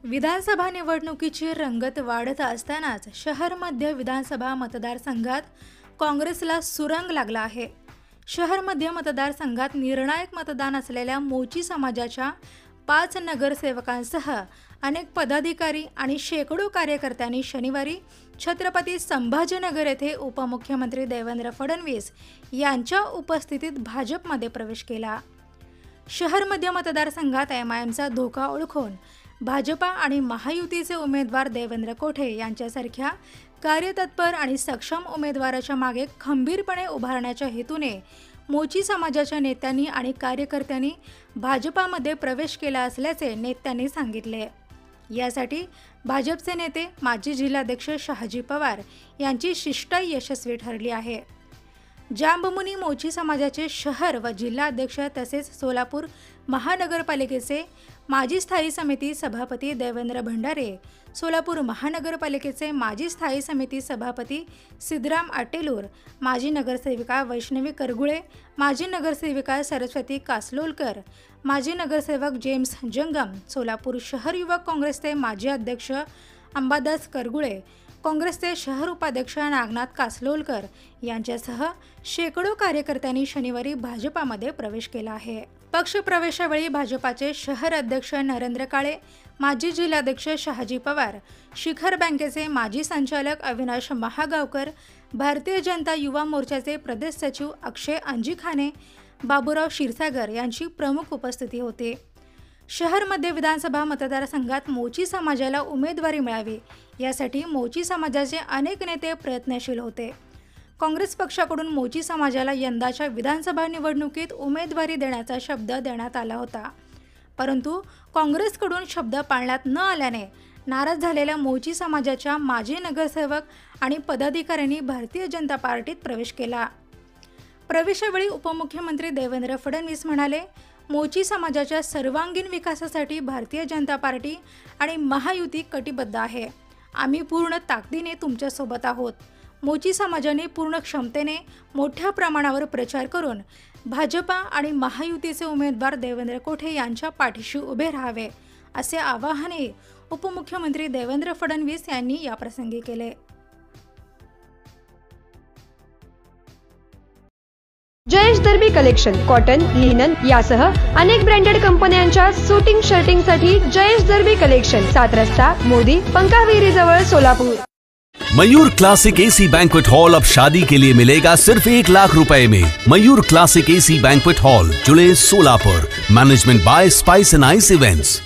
विधानसभा निवडणुकीची रंगत वाढत असतानाच शहर मध्य विधानसभा मतदारसंघात काँग्रेसला सुरंग लागला आहे। शहर मध्य मतदारसंघात निर्णायक मतदान असलेल्या मोची समाजाच्या 5 नगरसेवकांसह अनेक पदाधिकारी आणि शेकडो कार्यकर्त्यांनी शनिवारी छत्रपती संभाजीनगर येथे उपमुख्यमंत्री देवेंद्र फडणवीस यांच्या उपस्थितीत भाजपमध्ये प्रवेश केला। शहर मध्य मतदारसंघात एमआयएमचा धोका ओळखून भाजपा आणि महायुतीचे उमेदवार देवेंद्र कोठे यांच्यासारख्या कार्यतत्पर आणि सक्षम उमेदवाराच्या मागे खंबीरपणे उभारण्याच्या हेतूने मोची समाजाच्या नेत्यांनी आणि कार्यकर्त्यांनी भाजपामध्ये प्रवेश केला असल्याचे नेत्यांनी सांगितले। यासाठी भाजपचे नेते माजी जिल्हाध्यक्ष शहाजी पवार यांची शिष्टाई यशस्वी ठरली आहे। जांबमुनी मोची समाजाचे शहर व जिल्हाध्यक्ष तसेच सोलापूर महानगरपालिकेचे माजी स्थायी समिती सभापती देवेंद्र भंडारे, सोलापूर महानगरपालिकेचे माजी स्थायी समिती सभापती सिद्धराम आटेलूर, माजी नगरसेविका वैष्णवी करगुळे, माजी नगरसेविका सरस्वती कासलोलकर, माजी नगरसेवक जेम्स जंगम, सोलापूर शहर युवक काँग्रेसचे माजी अध्यक्ष अंबादास करगुळे, काँग्रेसचे शहर उपाध्यक्ष नागनाथ कासलोलकर यांच्यासह शेकडो कार्यकर्त्यांनी शनिवारी भाजपामध्ये प्रवेश केला आहे। पक्ष प्रवेशावेळी भाजपाचे शहर अध्यक्ष नरेंद्र काळे, माजी जिल्हाध्यक्ष शहाजी पवार, शिखर बँकेचे माजी संचालक अविनाश महागावकर, भारतीय जनता युवा मोर्चाचे प्रदेश सचिव अक्षय अंजिखाने, बाबूराव क्षीरसागर यांची प्रमुख उपस्थिती होती। शहर मध्य विधानसभा मतदारसंघात मोची समाजाला उमेदवारी मिळावी यासाठी मोची समाजाचे अनेक नेते प्रयत्नशील होते। काँग्रेस पक्षाकडून मोची समाजाला यंदाच्या विधानसभा निवडणुकीत उमेदवारी देण्याचा शब्द देण्यात आला होता, परंतु काँग्रेसकडून शब्द पाळण्यात न आल्याने नाराज झालेल्या मोची समाजाच्या माजी नगरसेवक आणि पदाधिकाऱ्यांनी भारतीय जनता पार्टीत प्रवेश केला। प्रवेशावेळी उपमुख्यमंत्री देवेंद्र फडणवीस म्हणाले, मोची समाजाच्या सर्वांगीण विकासासाठी भारतीय जनता पार्टी आणि महायुती कटिबद्ध आहे। आम्ही पूर्ण ताकदीने तुमच्या सोबत आहोत। मोची समाजाने पूर्ण क्षमतेने मोठ्या प्रमाणावर प्रचार करून भाजपा आणि महायुतीचे उमेदवार देवेंद्र कोठे यांच्या पाठीशी उभे राहावे असे आवाहनही उपमुख्यमंत्री देवेंद्र फडणवीस यांनी याप्रसंगी केले। जयेश दर्बी कलेक्शन कॉटन, लिनन यासह अनेक ब्रँडेड कंपन्यांच्या सूटिंग शर्टिंगसाठी जयेश दर्बी कलेक्शन, 7 रस्ता मोदी पंकाविरी जवळ Solapur. Mayur classic AC banquet hall अब शादी के लिए मिलेगा सिर्फ 1 लाख रुपए में। Mayur classic AC banquet hall, July Solapur. Management by spice end ice events.